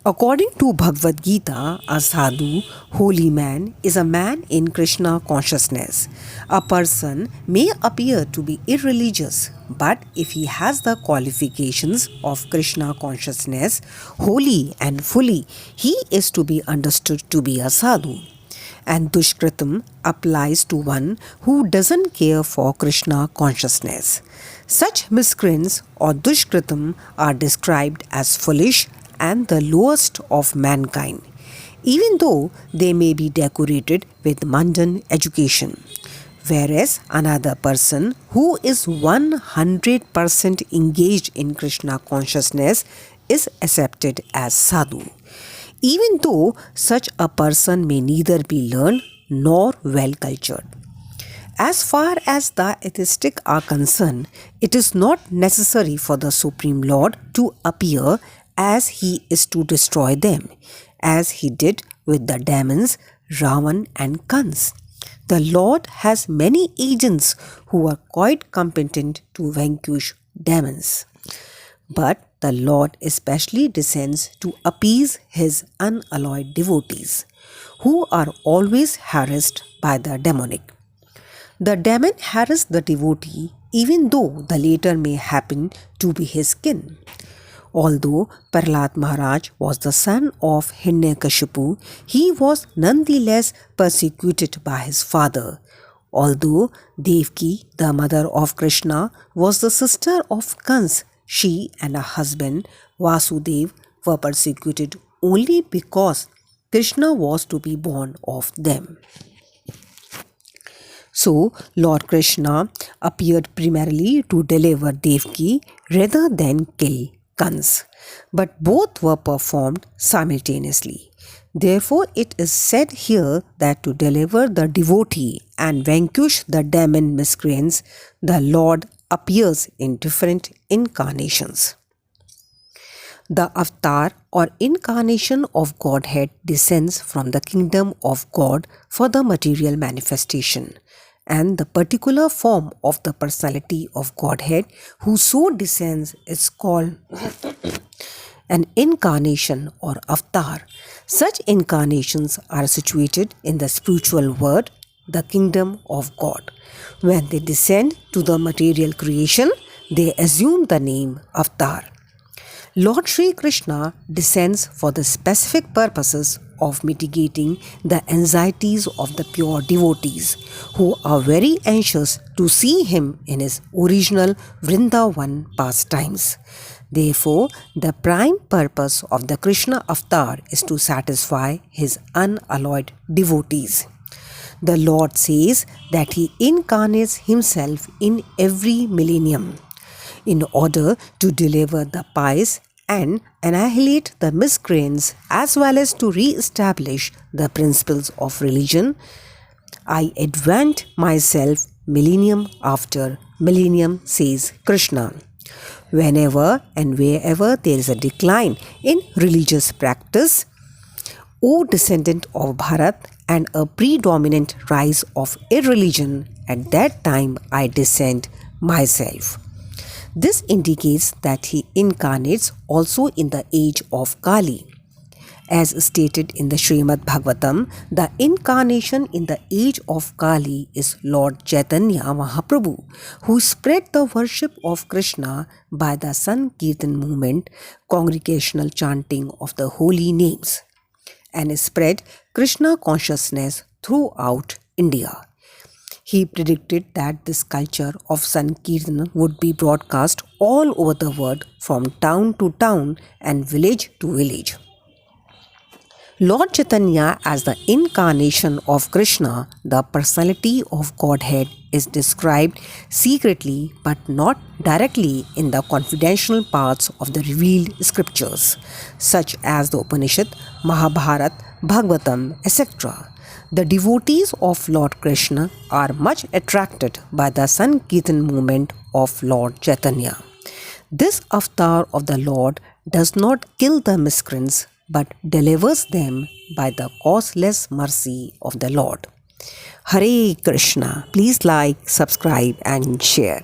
According to Bhagavad Gita, a sadhu, holy man, is a man in Krishna consciousness. A person may appear to be irreligious, but if he has the qualifications of Krishna consciousness wholly and fully, he is to be understood to be a sadhu. And Dushkritam applies to one who doesn't care for Krishna consciousness. Such miscreants or Dushkritam are described as foolish and the lowest of mankind, even though they may be decorated with mundane education. Whereas another person who is 100% engaged in Krishna consciousness is accepted as sadhu, even though such a person may neither be learned nor well cultured. As far as the atheistic are concerned, it is not necessary for the Supreme Lord to appear as he is to destroy them, as he did with the demons Ravan and Kans. The Lord has many agents who are quite competent to vanquish demons. But the Lord especially descends to appease his unalloyed devotees, who are always harassed by the demonic. The demon harass the devotee even though the latter may happen to be his kin. Although Prahlad Maharaj was the son of Hiranyakashipu, he was nonetheless persecuted by his father. Although Devaki, the mother of Krishna, was the sister of Kans, she and her husband Vasudev were persecuted only because Krishna was to be born of them. So, Lord Krishna appeared primarily to deliver Devaki rather than kill Kans, but both were performed simultaneously. Therefore, it is said here that to deliver the devotee and vanquish the demon miscreants, the Lord appears in different incarnations. The avatar or incarnation of Godhead descends from the kingdom of God for the material manifestation, and the particular form of the personality of Godhead who so descends is called an incarnation or avatar. Such incarnations are situated in the spiritual world, the kingdom of God. When they descend to the material creation, they assume the name avatar. Lord Sri Krishna descends for the specific purposes of mitigating the anxieties of the pure devotees, who are very anxious to see him in his original Vrindavan pastimes. Therefore, the prime purpose of the Krishna avatar is to satisfy his unalloyed devotees. The Lord says that he incarnates himself in every millennium in order to deliver the pious and annihilate the miscreants, as well as to re-establish the principles of religion. I advance myself millennium after millennium, says Krishna. Whenever and wherever there is a decline in religious practice, O descendant of Bharat, and a predominant rise of irreligion, at that time I descend myself. This indicates that he incarnates also in the age of Kali. As stated in the Srimad Bhagavatam, the incarnation in the age of Kali is Lord Chaitanya Mahaprabhu, who spread the worship of Krishna by the Sankirtan movement, congregational chanting of the holy names, and spread Krishna consciousness throughout India. He predicted that this culture of Sankirtan would be broadcast all over the world, from town to town and village to village. Lord Chaitanya, as the incarnation of Krishna, the personality of Godhead, is described secretly but not directly in the confidential parts of the revealed scriptures, such as the Upanishad, Mahabharata, Bhagavatam, etc. The devotees of Lord Krishna are much attracted by the Sankirtan movement of Lord Chaitanya. This avatar of the Lord does not kill the miscreants but delivers them by the causeless mercy of the Lord. Hare Krishna. Please like, subscribe and share.